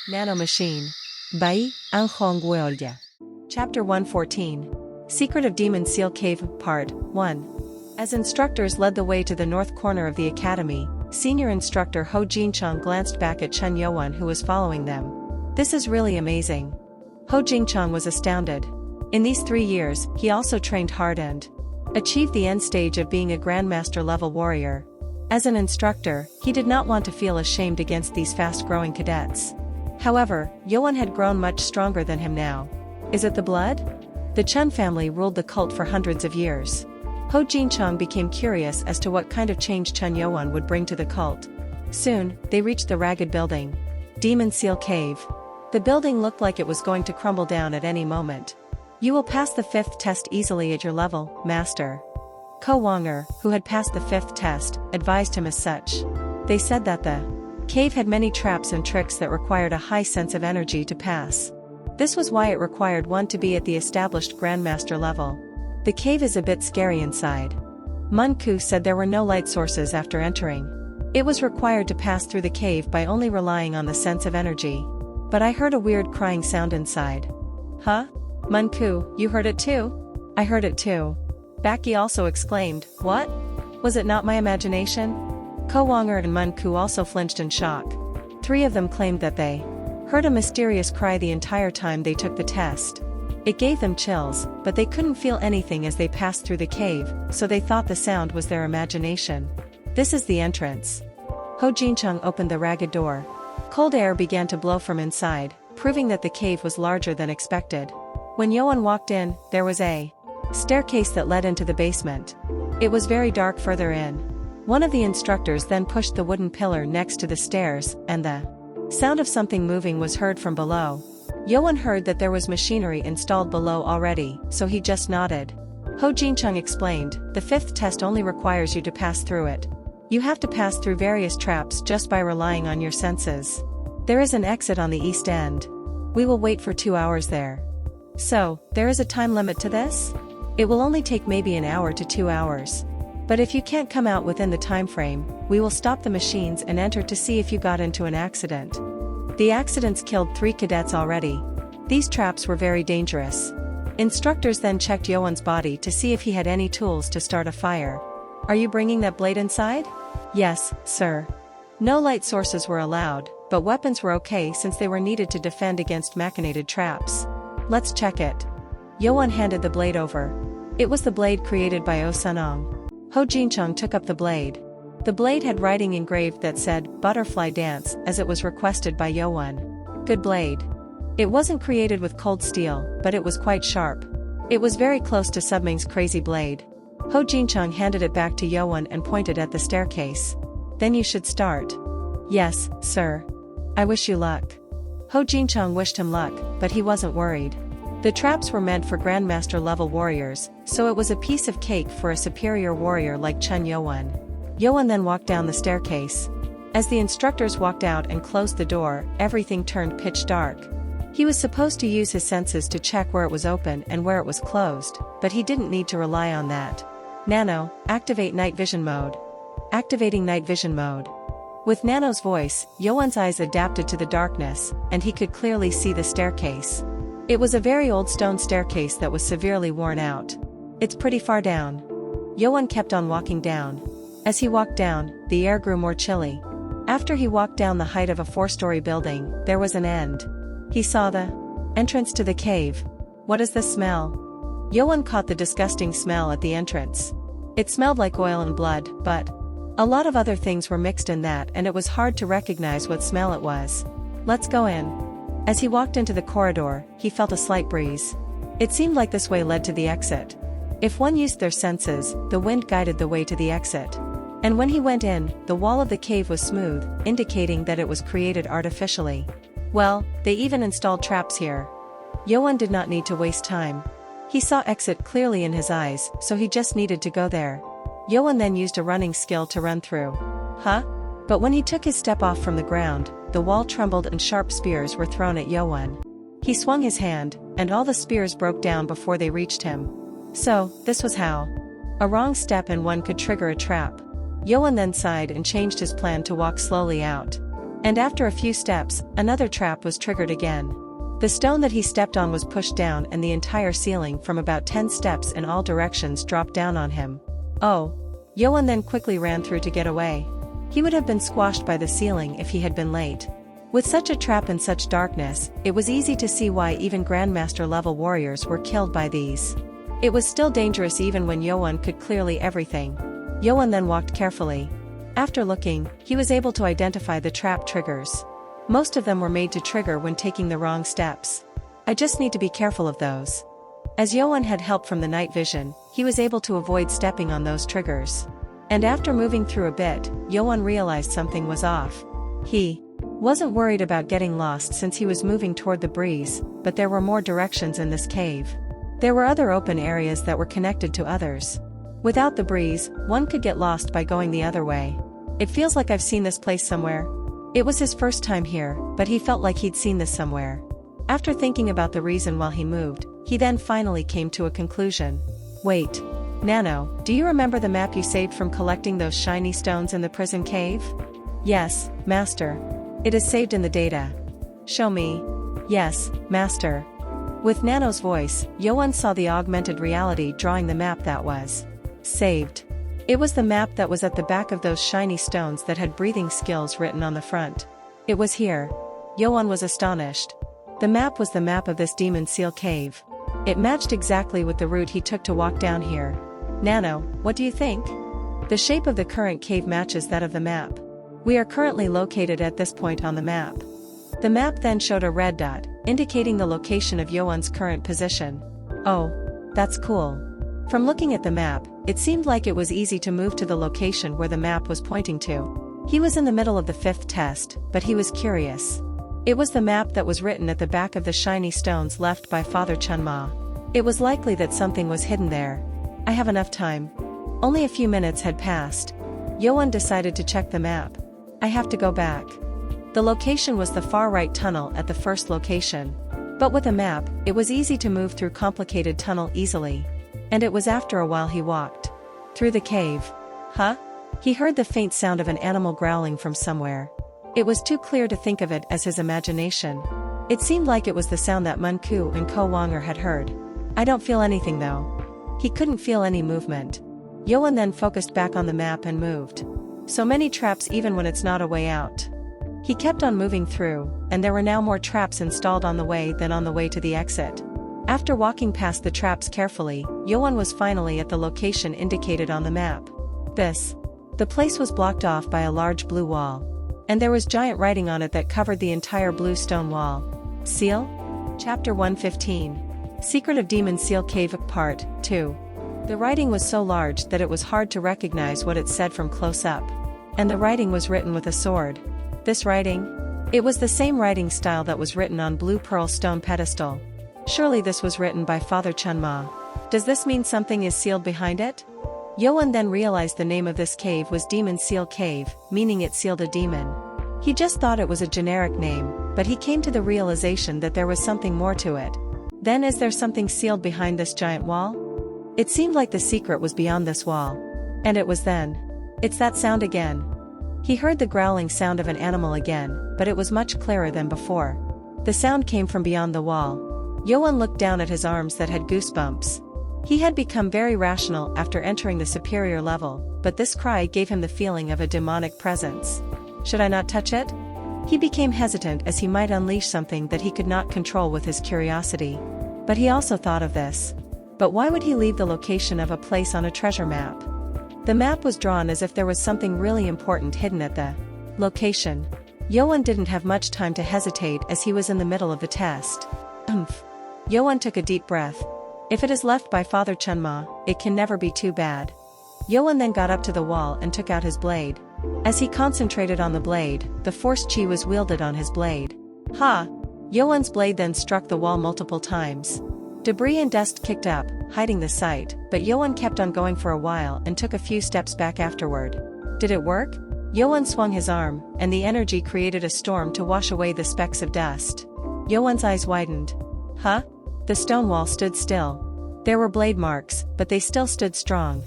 Nano Machine. Bai, Anhongweolja. Chapter 114. Secret of Demon Seal Cave, Part 1. As instructors led the way to the north corner of the academy, senior instructor Ho Jinchong glanced back at Chen Youan who was following them. This is really amazing. Ho Jinchong was astounded. In these 3 years, he also trained hard and achieved the end stage of being a Grandmaster level warrior. As an instructor, he did not want to feel ashamed against these fast-growing cadets. However, Youan had grown much stronger than him now. Is it the blood? The Chen family ruled the cult for hundreds of years. Ho Jinchong became curious as to what kind of change Chen Youan would bring to the cult. Soon, they reached the ragged building. Demon Seal Cave. The building looked like it was going to crumble down at any moment. You will pass the 5th test easily at your level, Master. Ko Wonger, who had passed the 5th test, advised him as such. They said that the cave had many traps and tricks that required a high sense of energy to pass. This was why it required one to be at the established Grandmaster level. The cave is a bit scary inside. Mun Ku said there were no light sources after entering. It was required to pass through the cave by only relying on the sense of energy. But I heard a weird crying sound inside. Huh? Mun Ku, you heard it too? I heard it too. Baki also exclaimed, what? Was it not my imagination? Ko Wonger and Mun Ku also flinched in shock. 3 of them claimed that they heard a mysterious cry the entire time they took the test. It gave them chills, but they couldn't feel anything as they passed through the cave, so they thought the sound was their imagination. This is the entrance. Ho Jinchong opened the ragged door. Cold air began to blow from inside, proving that the cave was larger than expected. When Youan walked in, there was a staircase that led into the basement. It was very dark further in. One of the instructors then pushed the wooden pillar next to the stairs, and the sound of something moving was heard from below. Youan heard that there was machinery installed below already, so he just nodded. Ho Jinchong explained, the 5th test only requires you to pass through it. You have to pass through various traps just by relying on your senses. There is an exit on the east end. We will wait for 2 hours there. So, there is a time limit to this? It will only take maybe an hour to 2 hours. But if you can't come out within the time frame, we will stop the machines and enter to see if you got into an accident. The accidents killed 3 cadets already. These traps were very dangerous. Instructors then checked Youan's body to see if he had any tools to start a fire. Are you bringing that blade inside? Yes, sir. No light sources were allowed, but weapons were okay since they were needed to defend against machinated traps. Let's check it. Youan handed the blade over. It was the blade created by Oh Sunong. Ho Jinchong took up the blade. The blade had writing engraved that said, Butterfly Dance, as it was requested by Youan. Good blade. It wasn't created with cold steel, but it was quite sharp. It was very close to Subming's crazy blade. Ho Jinchong handed it back to Youan and pointed at the staircase. Then you should start. Yes, sir. I wish you luck. Ho Jinchong wished him luck, but he wasn't worried. The traps were meant for Grandmaster level warriors, so it was a piece of cake for a superior warrior like Chen Youan. Youan then walked down the staircase. As the instructors walked out and closed the door, everything turned pitch dark. He was supposed to use his senses to check where it was open and where it was closed, but he didn't need to rely on that. Nano, activate night vision mode. Activating night vision mode. With Nano's voice, Youan's eyes adapted to the darkness, and he could clearly see the staircase. It was a very old stone staircase that was severely worn out. It's pretty far down. Youan kept on walking down. As he walked down, the air grew more chilly. After he walked down the height of a 4-story building, there was an end. He saw the entrance to the cave. What is the smell? Youan caught the disgusting smell at the entrance. It smelled like oil and blood, but a lot of other things were mixed in that and it was hard to recognize what smell it was. Let's go in. As he walked into the corridor, he felt a slight breeze. It seemed like this way led to the exit. If one used their senses, the wind guided the way to the exit. And when he went in, the wall of the cave was smooth, indicating that it was created artificially. Well, they even installed traps here. Youan did not need to waste time. He saw exit clearly in his eyes, so he just needed to go there. Youan then used a running skill to run through. Huh? But when he took his step off from the ground, the wall trembled and sharp spears were thrown at Youan. He swung his hand, and all the spears broke down before they reached him. So, this was how. A wrong step and one could trigger a trap. Youan then sighed and changed his plan to walk slowly out. And after a few steps, another trap was triggered again. The stone that he stepped on was pushed down and the entire ceiling from about 10 steps in all directions dropped down on him. Oh! Yoan then quickly ran through to get away. He would have been squashed by the ceiling if he had been late. With such a trap in such darkness, it was easy to see why even Grandmaster-level warriors were killed by these. It was still dangerous even when Yoan could clearly everything. Yoan then walked carefully. After looking, he was able to identify the trap triggers. Most of them were made to trigger when taking the wrong steps. I just need to be careful of those. As Yoan had help from the night vision, he was able to avoid stepping on those triggers. And after moving through a bit, Yoan realized something was off. He wasn't worried about getting lost since he was moving toward the breeze, but there were more directions in this cave. There were other open areas that were connected to others. Without the breeze, one could get lost by going the other way. It feels like I've seen this place somewhere. It was his first time here, but he felt like he'd seen this somewhere. After thinking about the reason while he moved, he then finally came to a conclusion. Wait. Nano, do you remember the map you saved from collecting those shiny stones in the prison cave? Yes, Master. It is saved in the data. Show me. Yes, Master. With Nano's voice, Yoan saw the augmented reality drawing the map that was saved. It was the map that was at the back of those shiny stones that had breathing skills written on the front. It was here. Yoan was astonished. The map was the map of this demon seal cave. It matched exactly with the route he took to walk down here. Nano, what do you think? The shape of the current cave matches that of the map. We are currently located at this point on the map. The map then showed a red dot, indicating the location of Yoan's current position. Oh, that's cool. From looking at the map, it seemed like it was easy to move to the location where the map was pointing to. He was in the middle of the 5th test, but he was curious. It was the map that was written at the back of the shiny stones left by Father Chunma. It was likely that something was hidden there. I have enough time. Only a few minutes had passed. Yoan decided to check the map. I have to go back. The location was the far right tunnel at the first location. But with a map, it was easy to move through complicated tunnel easily. And it was after a while he walked through the cave. Huh? He heard the faint sound of an animal growling from somewhere. It was too clear to think of it as his imagination. It seemed like it was the sound that Mun-ku and Ko Wanger had heard. I don't feel anything though. He couldn't feel any movement. Yoan then focused back on the map and moved. So many traps even when it's not a way out. He kept on moving through, and there were now more traps installed on the way than on the way to the exit. After walking past the traps carefully, Yoan was finally at the location indicated on the map. The place was blocked off by a large blue wall. And there was giant writing on it that covered the entire blue stone wall. Seal? Chapter 115. Secret of Demon Seal Cave Part 2. The writing was so large that it was hard to recognize what it said from close up. And the writing was written with a sword. This writing? It was the same writing style that was written on blue pearl stone pedestal. Surely this was written by Father Chunma. Does this mean something is sealed behind it? Yoan then realized the name of this cave was Demon Seal Cave, meaning it sealed a demon. He just thought it was a generic name, but he came to the realization that there was something more to it. Then is there something sealed behind this giant wall? It seemed like the secret was beyond this wall. And it was then. It's that sound again. He heard the growling sound of an animal again, but it was much clearer than before. The sound came from beyond the wall. Yoan looked down at his arms that had goosebumps. He had become very rational after entering the superior level, but this cry gave him the feeling of a demonic presence. Should I not touch it? He became hesitant as he might unleash something that he could not control with his curiosity. But he also thought of this. But why would he leave the location of a place on a treasure map? The map was drawn as if there was something really important hidden at the location. Yoan didn't have much time to hesitate as he was in the middle of the test. Yoan took a deep breath. If it is left by Father Chunma, it can never be too bad. Yoan then got up to the wall and took out his blade. As he concentrated on the blade, the force chi was wielded on his blade. Ha! Yoan's blade then struck the wall multiple times. Debris and dust kicked up, hiding the sight, but Yoan kept on going for a while and took a few steps back afterward. Did it work? Yoan swung his arm, and the energy created a storm to wash away the specks of dust. Yoan's eyes widened. Huh? The stone wall stood still. There were blade marks, but they still stood strong.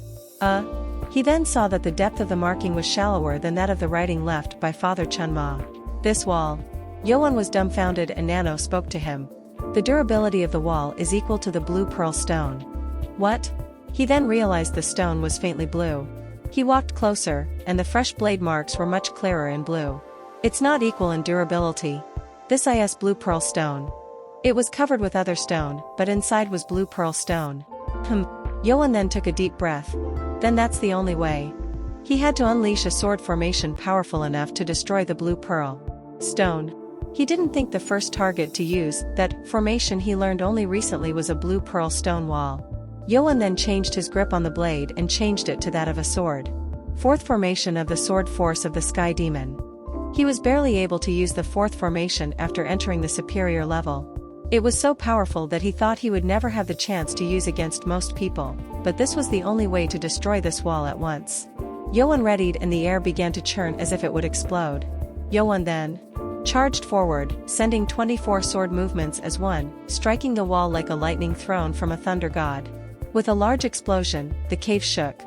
He then saw that the depth of the marking was shallower than that of the writing left by Father Chunma. This wall. Yoan was dumbfounded and Nano spoke to him. The durability of the wall is equal to the blue pearl stone. What? He then realized the stone was faintly blue. He walked closer, and the fresh blade marks were much clearer in blue. It's not equal in durability. This is blue pearl stone. It was covered with other stone, but inside was blue pearl stone. Yoan then took a deep breath. Then that's the only way. He had to unleash a sword formation powerful enough to destroy the blue pearl stone. He didn't think the first target to use that formation he learned only recently was a blue pearl stone wall. Yoan then changed his grip on the blade and changed it to that of a sword. Fourth formation of the sword force of the sky demon. He was barely able to use the fourth formation after entering the superior level. It was so powerful that he thought he would never have the chance to use against most people, but this was the only way to destroy this wall at once. Yoan readied and the air began to churn as if it would explode. Yoan then charged forward, sending 24 sword movements as one, striking the wall like a lightning thrown from a thunder god. With a large explosion, the cave shook.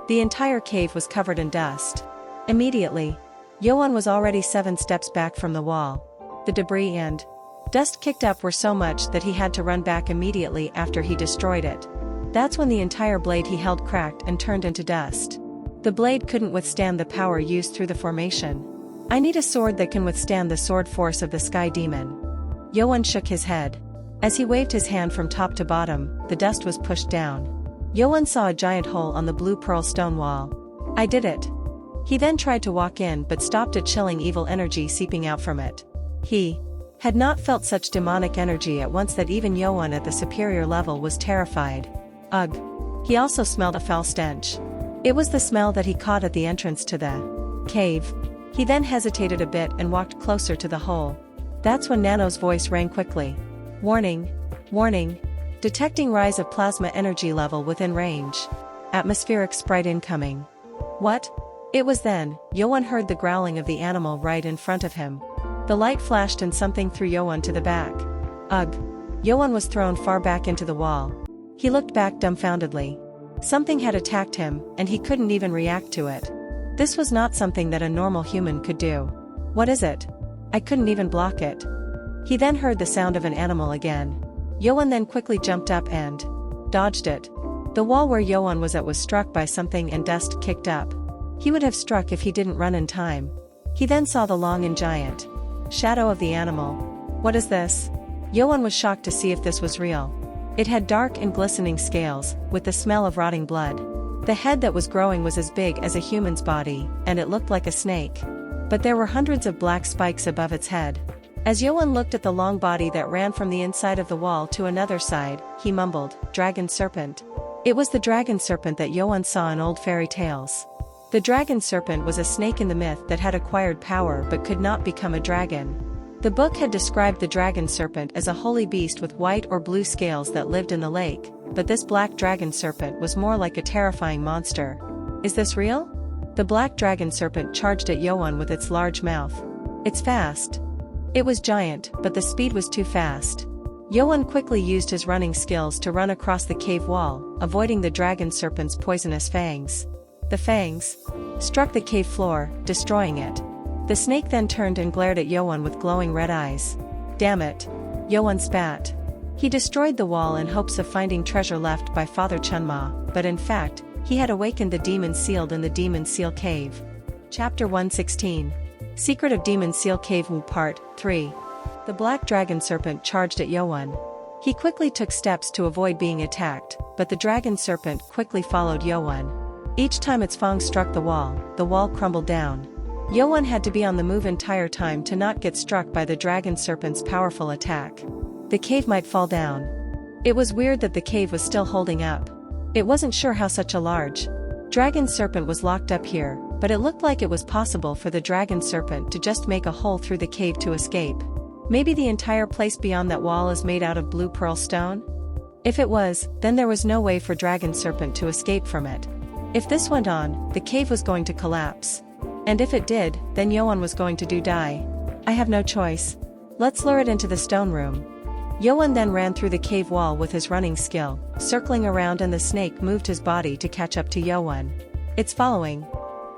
The entire cave was covered in dust. Immediately, Yoan was already 7 steps back from the wall. The debris and dust kicked up were so much that he had to run back immediately after he destroyed it. That's when the entire blade he held cracked and turned into dust. The blade couldn't withstand the power used through the formation. I need a sword that can withstand the sword force of the sky demon. Yoan shook his head. As he waved his hand from top to bottom, the dust was pushed down. Yoan saw a giant hole on the blue pearl stone wall. I did it. He then tried to walk in but stopped a chilling evil energy seeping out from it. He had not felt such demonic energy at once that even Yoan at the superior level was terrified. Ugh. He also smelled a foul stench. It was the smell that he caught at the entrance to the cave. He then hesitated a bit and walked closer to the hole. That's when Nano's voice rang quickly. Warning. Warning. Detecting rise of plasma energy level within range. Atmospheric sprite incoming. What? It was then, Yoan heard the growling of the animal right in front of him. The light flashed and something threw Yoan to the back. Ugh. Yoan was thrown far back into the wall. He looked back dumbfoundedly. Something had attacked him, and he couldn't even react to it. This was not something that a normal human could do. What is it? I couldn't even block it. He then heard the sound of an animal again. Yoan then quickly jumped up and dodged it. The wall where Yoan was at was struck by something and dust kicked up. He would have struck if he didn't run in time. He then saw the long and giant shadow of the animal. What is this? Yoan was shocked to see if this was real. It had dark and glistening scales, with the smell of rotting blood. The head that was growing was as big as a human's body, and it looked like a snake. But there were hundreds of black spikes above its head. As Yoan looked at the long body that ran from the inside of the wall to another side, he mumbled, "Dragon serpent." It was the dragon serpent that Yoan saw in old fairy tales. The dragon serpent was a snake in the myth that had acquired power but could not become a dragon. The book had described the dragon serpent as a holy beast with white or blue scales that lived in the lake, but this black dragon serpent was more like a terrifying monster. Is this real? The black dragon serpent charged at Yoan with its large mouth. It's fast. It was giant, but the speed was too fast. Yoan quickly used his running skills to run across the cave wall, avoiding the dragon serpent's poisonous fangs. The fangs struck the cave floor, destroying it. The snake then turned and glared at Yoan with glowing red eyes. Damn it. Yoan spat. He destroyed the wall in hopes of finding treasure left by Father Chunma, but in fact, he had awakened the demon sealed in the Demon Seal Cave. Chapter 116. Secret of Demon Seal Cave Part 3. The black dragon serpent charged at Yoan. He quickly took steps to avoid being attacked, but the dragon serpent quickly followed Yoan. Each time its fangs struck the wall crumbled down. Yoan had to be on the move entire time to not get struck by the dragon serpent's powerful attack. The cave might fall down. It was weird that the cave was still holding up. It wasn't sure how such a large dragon serpent was locked up here, but it looked like it was possible for the dragon serpent to just make a hole through the cave to escape. Maybe the entire place beyond that wall is made out of blue pearl stone? If it was, then there was no way for dragon serpent to escape from it. If this went on, the cave was going to collapse. And if it did, then Yoan was going to die. I have no choice. Let's lure it into the stone room. Yoan then ran through the cave wall with his running skill, circling around, and the snake moved his body to catch up to Yoan. It's following.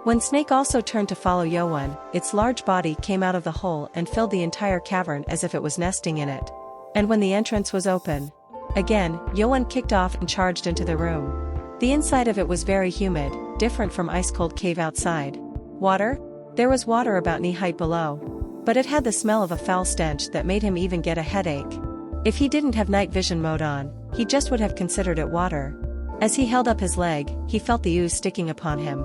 When Snake also turned to follow Yoan, its large body came out of the hole and filled the entire cavern as if it was nesting in it. And when the entrance was open, again, Yoan kicked off and charged into the room. The inside of it was very humid, different from ice-cold cave outside. Water? There was water about knee-height below. But it had the smell of a foul stench that made him even get a headache. If he didn't have night vision mode on, he just would have considered it water. As he held up his leg, he felt the ooze sticking upon him.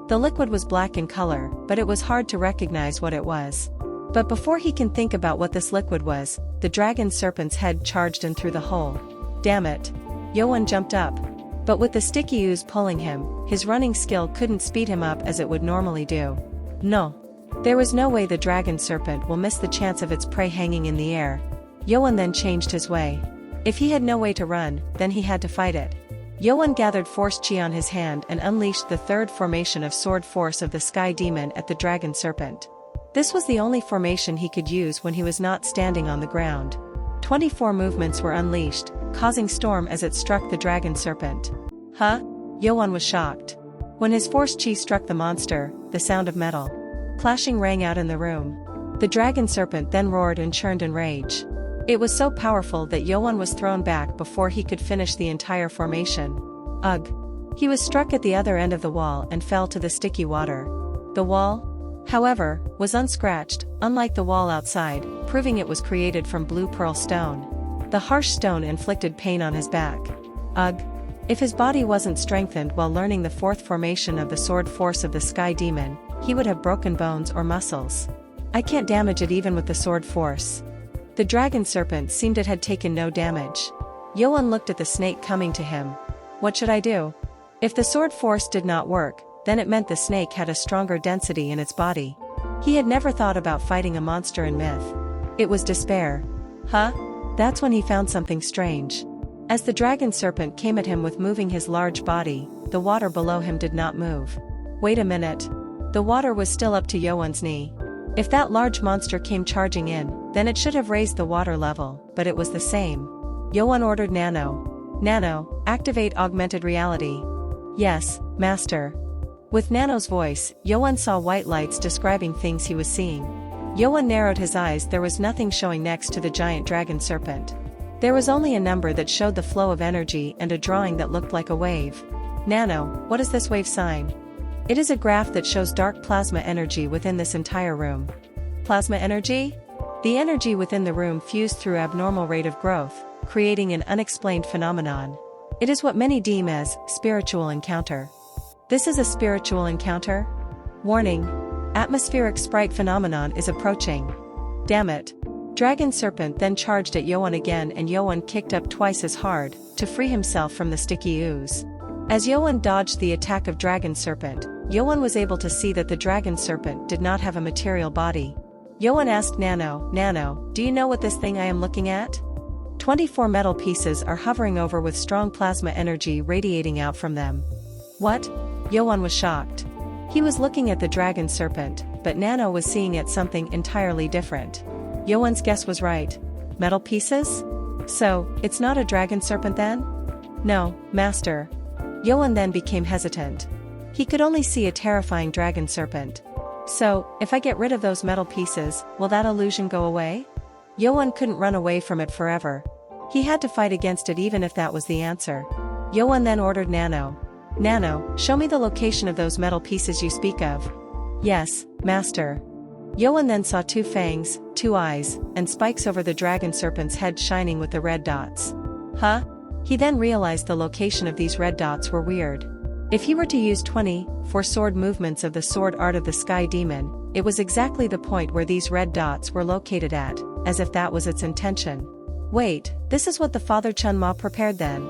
The liquid was black in color, but it was hard to recognize what it was. But before he can think about what this liquid was, the dragon serpent's head charged in through the hole. Damn it. Yoan jumped up. But with the sticky ooze pulling him, his running skill couldn't speed him up as it would normally do. No. There was no way the dragon serpent will miss the chance of its prey hanging in the air. Yoan then changed his way. If he had no way to run, then he had to fight it. Yoan gathered force chi on his hand and unleashed the third formation of sword force of the sky demon at the dragon serpent. This was the only formation he could use when he was not standing on the ground. 24 movements were unleashed, causing storm as it struck the dragon serpent. Huh? Yoan was shocked. When his force chi struck the monster, the sound of metal clashing rang out in the room. The dragon serpent then roared and churned in rage. It was so powerful that Yoan was thrown back before he could finish the entire formation. Ugh. He was struck at the other end of the wall and fell to the sticky water. The wall, however, was unscratched, unlike the wall outside, proving it was created from blue pearl stone. The harsh stone inflicted pain on his back. Ugh. If his body wasn't strengthened while learning the fourth formation of the sword force of the sky demon, he would have broken bones or muscles. I can't damage it even with the sword force. The dragon serpent seemed it had taken no damage. Yoan looked at the snake coming to him. What should I do? If the sword force did not work, then it meant the snake had a stronger density in its body. He had never thought about fighting a monster in myth. It was despair. Huh? That's when he found something strange. As the dragon serpent came at him with moving his large body, the water below him did not move. Wait a minute. The water was still up to Yoan's knee. If that large monster came charging in, then it should have raised the water level, but it was the same. Yoan ordered Nano. Nano, activate augmented reality. Yes, master. With Nano's voice, Yoan saw white lights describing things he was seeing. Yoan narrowed his eyes. There was nothing showing next to the giant dragon serpent. There was only a number that showed the flow of energy and a drawing that looked like a wave. Nano, what is this wave sign? It is a graph that shows dark plasma energy within this entire room. Plasma energy? The energy within the room fused through abnormal rate of growth, creating an unexplained phenomenon. It is what many deem as spiritual encounter. This is a spiritual encounter? Warning. Atmospheric sprite phenomenon is approaching. Damn it. Dragon serpent then charged at Yoan again and Yoan kicked up twice as hard, to free himself from the sticky ooze. As Yoan dodged the attack of dragon serpent, Yoan was able to see that the dragon serpent did not have a material body. Yoan asked Nano, Nano, do you know what this thing I am looking at? 24 metal pieces are hovering over with strong plasma energy radiating out from them. What? Yoan was shocked. He was looking at the dragon serpent, but Nano was seeing it something entirely different. Yoan's guess was right. Metal pieces? So, it's not a dragon serpent then? No, master. Yoan then became hesitant. He could only see a terrifying dragon serpent. So, if I get rid of those metal pieces, will that illusion go away? Yoan couldn't run away from it forever. He had to fight against it even if that was the answer. Yoan then ordered Nano. Nano, show me the location of those metal pieces you speak of. Yes, master. Yoan then saw 2 fangs, 2 eyes, and spikes over the dragon serpent's head shining with the red dots. Huh? He then realized the location of these red dots were weird. If he were to use 24 sword movements of the sword art of the sky demon, it was exactly the point where these red dots were located at, as if that was its intention. Wait, this is what the Father Chun Ma prepared then?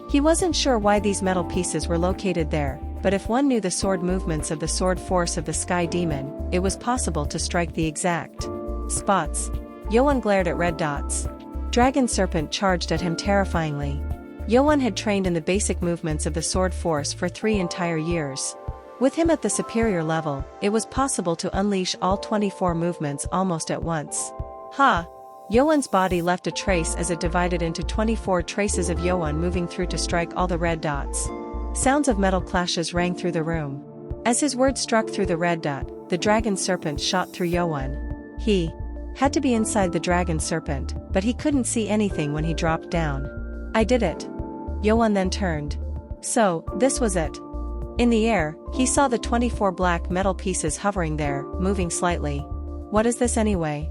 He wasn't sure why these metal pieces were located there, but if one knew the sword movements of the sword force of the sky demon, it was possible to strike the exact spots. Yoan glared at red dots. Dragon serpent charged at him terrifyingly. Yoan had trained in the basic movements of the sword force for 3 entire years. With him at the superior level, it was possible to unleash all 24 movements almost at once. Ha! Yoan's body left a trace as it divided into 24 traces of Yoan moving through to strike all the red dots. Sounds of metal clashes rang through the room. As his word struck through the red dot, the dragon serpent shot through Yoan. He had to be inside the dragon serpent, but he couldn't see anything when he dropped down. I did it. Yoan then turned. So, this was it. In the air, he saw the 24 black metal pieces hovering there, moving slightly. What is this anyway?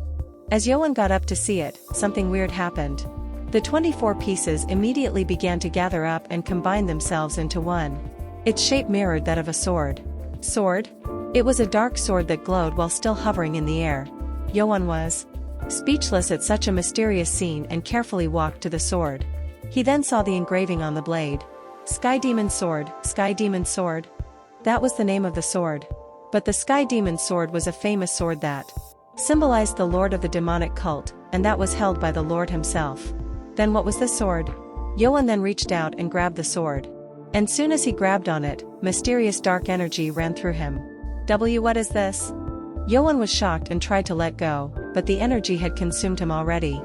As Yoan got up to see it, something weird happened. The 24 pieces immediately began to gather up and combine themselves into one. Its shape mirrored that of a sword. Sword? It was a dark sword that glowed while still hovering in the air. Yoan was speechless at such a mysterious scene and carefully walked to the sword. He then saw the engraving on the blade. Sky Demon Sword, Sky Demon Sword. That was the name of the sword. But the Sky Demon Sword was a famous sword that symbolized the lord of the demonic cult, and that was held by the lord himself. Then what was the sword? Yoan then reached out and grabbed the sword. And soon as he grabbed on it, mysterious dark energy ran through him. What is this? Yoan was shocked and tried to let go, but the energy had consumed him already.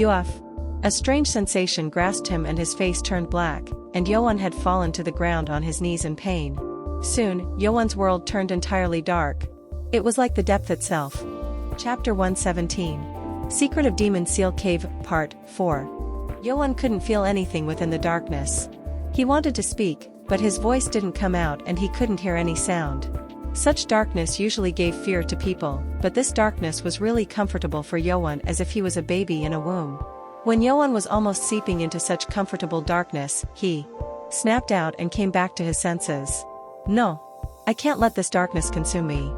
Uf. A strange sensation grasped him and his face turned black, and Yoan had fallen to the ground on his knees in pain. Soon, Yoan's world turned entirely dark. It was like the depth itself. Chapter 117. Secret of Demon Seal Cave, Part 4. Yoan couldn't feel anything within the darkness. He wanted to speak, but his voice didn't come out and he couldn't hear any sound. Such darkness usually gave fear to people, but this darkness was really comfortable for Yoan, as if he was a baby in a womb. When Yoan was almost seeping into such comfortable darkness, he snapped out and came back to his senses. No. I can't let this darkness consume me.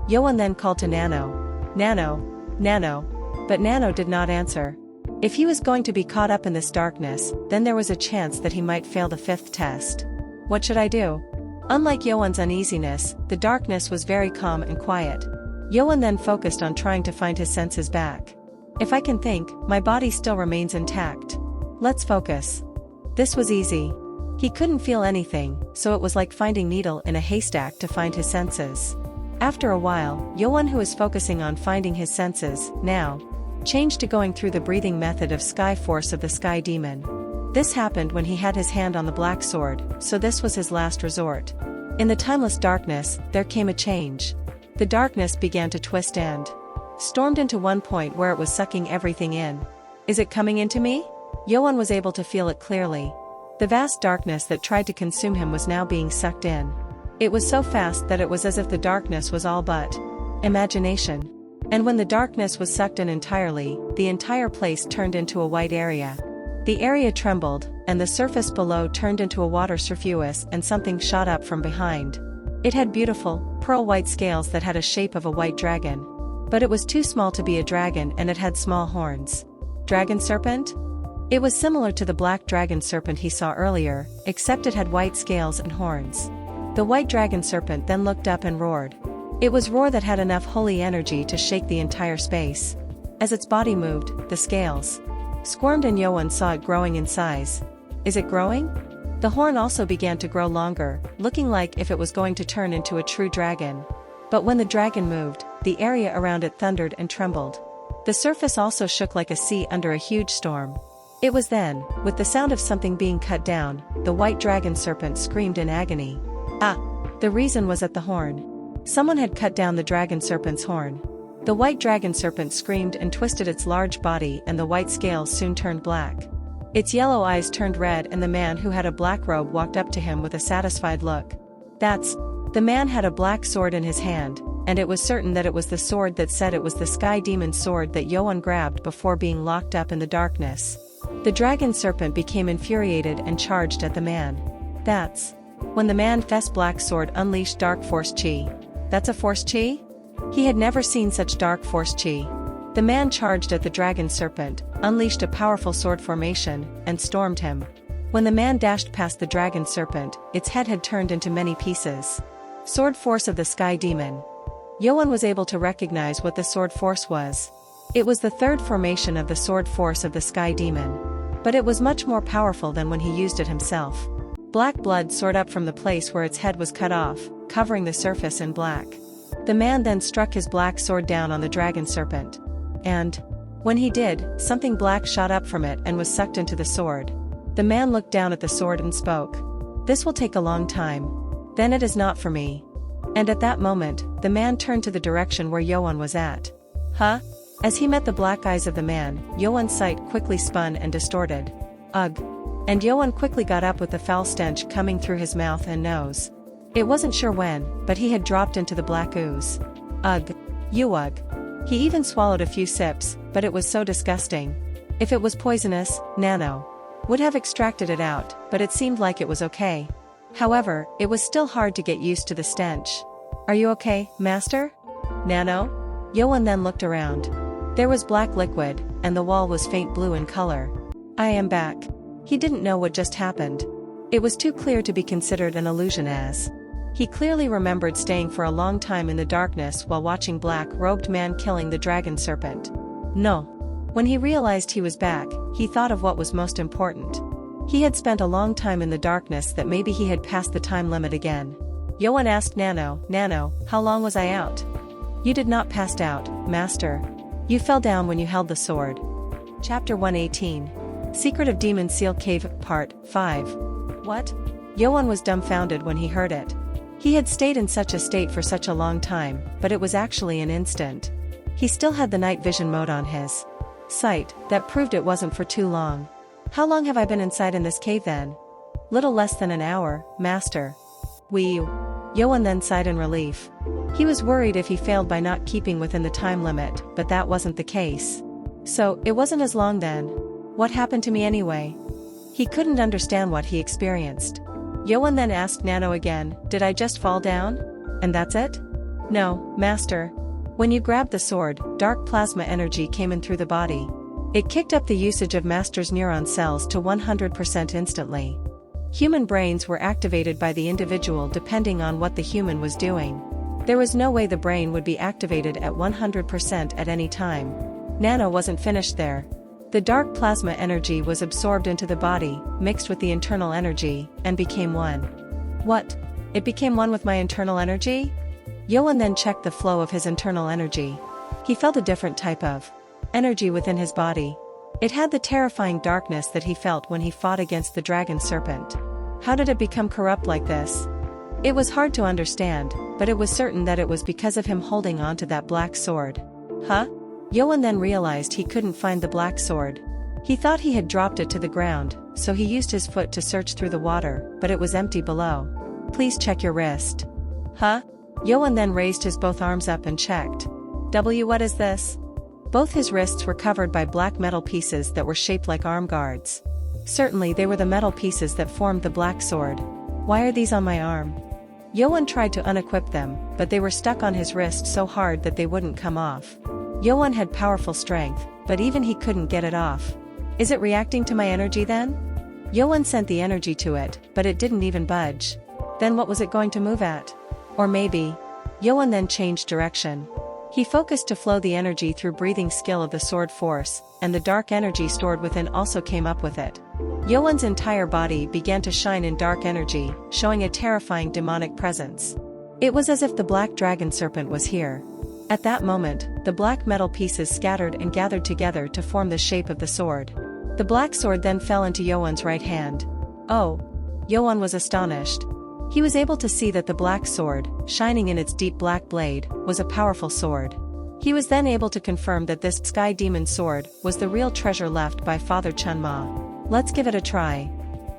Yoan then called to Nano. Nano. Nano. But Nano did not answer. If he was going to be caught up in this darkness, then there was a chance that he might fail the 5th test. What should I do? Unlike Yoan's uneasiness, the darkness was very calm and quiet. Yoan then focused on trying to find his senses back. If I can think, my body still remains intact. Let's focus. This was easy. He couldn't feel anything, so it was like finding a needle in a haystack to find his senses. After a while, Yoan, who was focusing on finding his senses, now changed to going through the breathing method of Sky Force of the Sky Demon. This happened when he had his hand on the black sword, so this was his last resort. In the timeless darkness, there came a change. The darkness began to twist and stormed into one point where it was sucking everything in. Is it coming into me? Yoan was able to feel it clearly. The vast darkness that tried to consume him was now being sucked in. It was so fast that it was as if the darkness was all but imagination. And when the darkness was sucked in entirely, the entire place turned into a white area. The area trembled, and the surface below turned into a water surface, and something shot up from behind. It had beautiful, pearl-white scales that had a shape of a white dragon. But it was too small to be a dragon, and it had small horns. Dragon serpent? It was similar to the black dragon serpent he saw earlier, except it had white scales and horns. The white dragon serpent then looked up and roared. It was roar that had enough holy energy to shake the entire space. As its body moved, the scales squirmed and Yoan saw it growing in size. Is it growing? The horn also began to grow longer, looking like if it was going to turn into a true dragon. But when the dragon moved, the area around it thundered and trembled. The surface also shook like a sea under a huge storm. It was then, with the sound of something being cut down, the white dragon serpent screamed in agony. Ah! The reason was at the horn. Someone had cut down the dragon serpent's horn. The white dragon serpent screamed and twisted its large body, and the white scales soon turned black. Its yellow eyes turned red, and the man who had a black robe walked up to him with a satisfied look. The man had a black sword in his hand, and it was certain that it was the sword that said it was the Sky Demon sword that Yoan grabbed before being locked up in the darkness. The dragon serpent became infuriated and charged at the man. That's when the man's black sword unleashed dark force chi. That's a force chi? He had never seen such dark force chi. The man charged at the dragon serpent, unleashed a powerful sword formation, and stormed him. When the man dashed past the dragon serpent, its head had turned into many pieces. Sword force of the Sky Demon. Yoan was able to recognize what the sword force was. It was the third formation of the sword force of the Sky Demon. But it was much more powerful than when he used it himself. Black blood soared up from the place where its head was cut off, covering the surface in black. The man then struck his black sword down on the dragon serpent. And when he did, something black shot up from it and was sucked into the sword. The man looked down at the sword and spoke. This will take a long time. Then it is not for me. And at that moment, the man turned to the direction where Yoan was at. Huh? As he met the black eyes of the man, Yoan's sight quickly spun and distorted. Ugh. And Yoan quickly got up with the foul stench coming through his mouth and nose. It wasn't sure when, but he had dropped into the black ooze. Ugh. Ugh. He even swallowed a few sips, but it was so disgusting. If it was poisonous, Nano would have extracted it out, but it seemed like it was okay. However, it was still hard to get used to the stench. Are you okay, Master? Nano? Yoan then looked around. There was black liquid, and the wall was faint blue in color. I am back. He didn't know what just happened. It was too clear to be considered an illusion as. He clearly remembered staying for a long time in the darkness while watching black-robed man killing the dragon serpent. No. When he realized he was back, he thought of what was most important. He had spent a long time in the darkness that maybe he had passed the time limit again. Yoan asked Nano, how long was I out? You did not pass out, Master. You fell down when you held the sword. Chapter 118. Secret of Demon Seal Cave, Part 5. What? Yoan was dumbfounded when he heard it. He had stayed in such a state for such a long time, but it was actually an instant. He still had the night vision mode on his sight, that proved it wasn't for too long. How long have I been inside in this cave then? Little less than an hour, Master. Yoan then sighed in relief. He was worried if he failed by not keeping within the time limit, but that wasn't the case. So, it wasn't as long then. What happened to me anyway? He couldn't understand what he experienced. Yoan then asked Nano again, did I just fall down? And that's it? No, Master. When you grabbed the sword, dark plasma energy came in through the body. It kicked up the usage of Master's neuron cells to 100% instantly. Human brains were activated by the individual depending on what the human was doing. There was no way the brain would be activated at 100% at any time. Nano wasn't finished there. The dark plasma energy was absorbed into the body, mixed with the internal energy, and became one. What? It became one with my internal energy? Yoan then checked the flow of his internal energy. He felt a different type of energy within his body. It had the terrifying darkness that he felt when he fought against the dragon serpent. How did it become corrupt like this? It was hard to understand, but it was certain that it was because of him holding on to that black sword. Huh? Yoan then realized he couldn't find the black sword. He thought he had dropped it to the ground, so he used his foot to search through the water, but it was empty below. Please check your wrist. Huh? Yoan then raised his both arms up and checked. What is this? Both his wrists were covered by black metal pieces that were shaped like arm guards. Certainly they were the metal pieces that formed the black sword. Why are these on my arm? Yoan tried to unequip them, but they were stuck on his wrist so hard that they wouldn't come off. Yoan had powerful strength, but even he couldn't get it off. Is it reacting to my energy then? Yoan sent the energy to it, but it didn't even budge. Then what was it going to move at? Or maybe. Yoan then changed direction. He focused to flow the energy through breathing skill of the sword force, and the dark energy stored within also came up with it. Yoan's entire body began to shine in dark energy, showing a terrifying demonic presence. It was as if the black dragon serpent was here. At that moment, the black metal pieces scattered and gathered together to form the shape of the sword. The black sword then fell into Yoan's right hand. Oh! Yoan was astonished. He was able to see that the black sword, shining in its deep black blade, was a powerful sword. He was then able to confirm that this sky demon sword was the real treasure left by Father Chunma. Let's give it a try.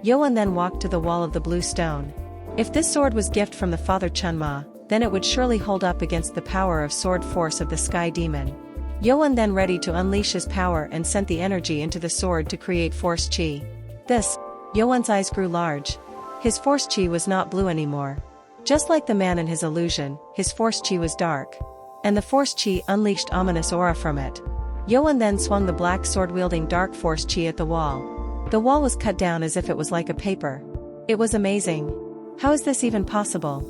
Yoan then walked to the wall of the blue stone. If this sword was gift from the Father Chunma, then it would surely hold up against the power of sword force of the sky demon. Yoan then ready to unleash his power and sent the energy into the sword to create force chi. Yoan's eyes grew large. His force chi was not blue anymore. Just like the man in his illusion, his force chi was dark. And the force chi unleashed ominous aura from it. Yoan then swung the black sword wielding dark force chi at the wall. The wall was cut down as if it was like a paper. It was amazing. How is this even possible?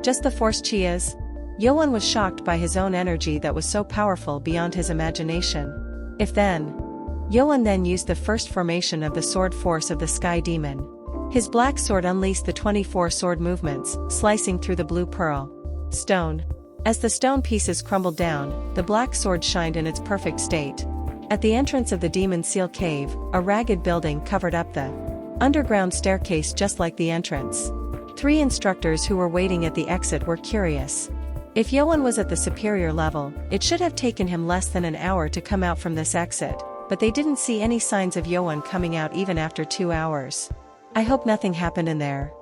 Just the force chi is? Yoan was shocked by his own energy that was so powerful beyond his imagination. Yoan then used the first formation of the sword force of the sky demon. His black sword unleashed the 24 sword movements, slicing through the blue pearl stone. As the stone pieces crumbled down, the black sword shined in its perfect state. At the entrance of the Demon Seal Cave, a ragged building covered up the underground staircase just like the entrance. 3 instructors who were waiting at the exit were curious. If Yoan was at the superior level, it should have taken him less than an hour to come out from this exit, but they didn't see any signs of Yoan coming out even after 2 hours. I hope nothing happened in there.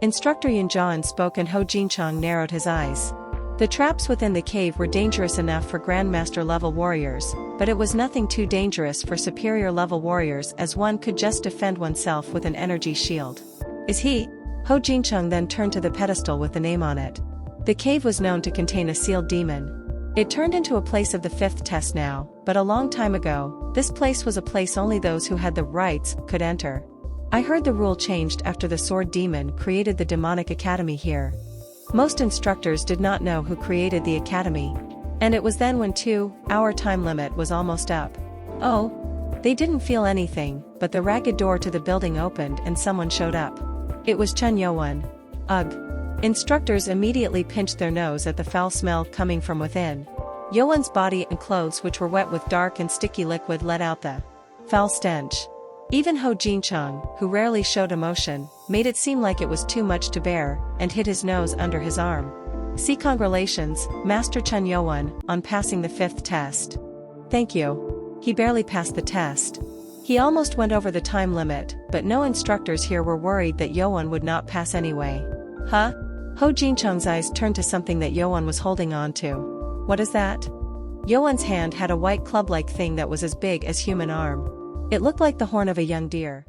Instructor Yunjian spoke and Ho Jinchang narrowed his eyes. The traps within the cave were dangerous enough for Grandmaster level warriors, but it was nothing too dangerous for superior level warriors as one could just defend oneself with an energy shield. Is he? Ho Jinchang then turned to the pedestal with the name on it. The cave was known to contain a sealed demon. It turned into a place of the 5th test now, but a long time ago, this place was a place only those who had the rights could enter. I heard the rule changed after the sword demon created the demonic academy here. Most instructors did not know who created the academy. And it was then when 2-hour time limit was almost up. Oh. They didn't feel anything, but the ragged door to the building opened and someone showed up. It was Chun Yoan. Ugh. Instructors immediately pinched their nose at the foul smell coming from within. Yoan's body and clothes, which were wet with dark and sticky liquid, let out the foul stench. Even Ho Jinchang, who rarely showed emotion, made it seem like it was too much to bear, and hid his nose under his arm. See, congratulations, Master Chun Yoan, on passing the 5th test. Thank you. He barely passed the test. He almost went over the time limit, but no instructors here were worried that Yoan would not pass anyway. Huh? Ho Jinchang's eyes turned to something that Yoan was holding on to. What is that? Yoan's hand had a white club-like thing that was as big as human arm. It looked like the horn of a young deer.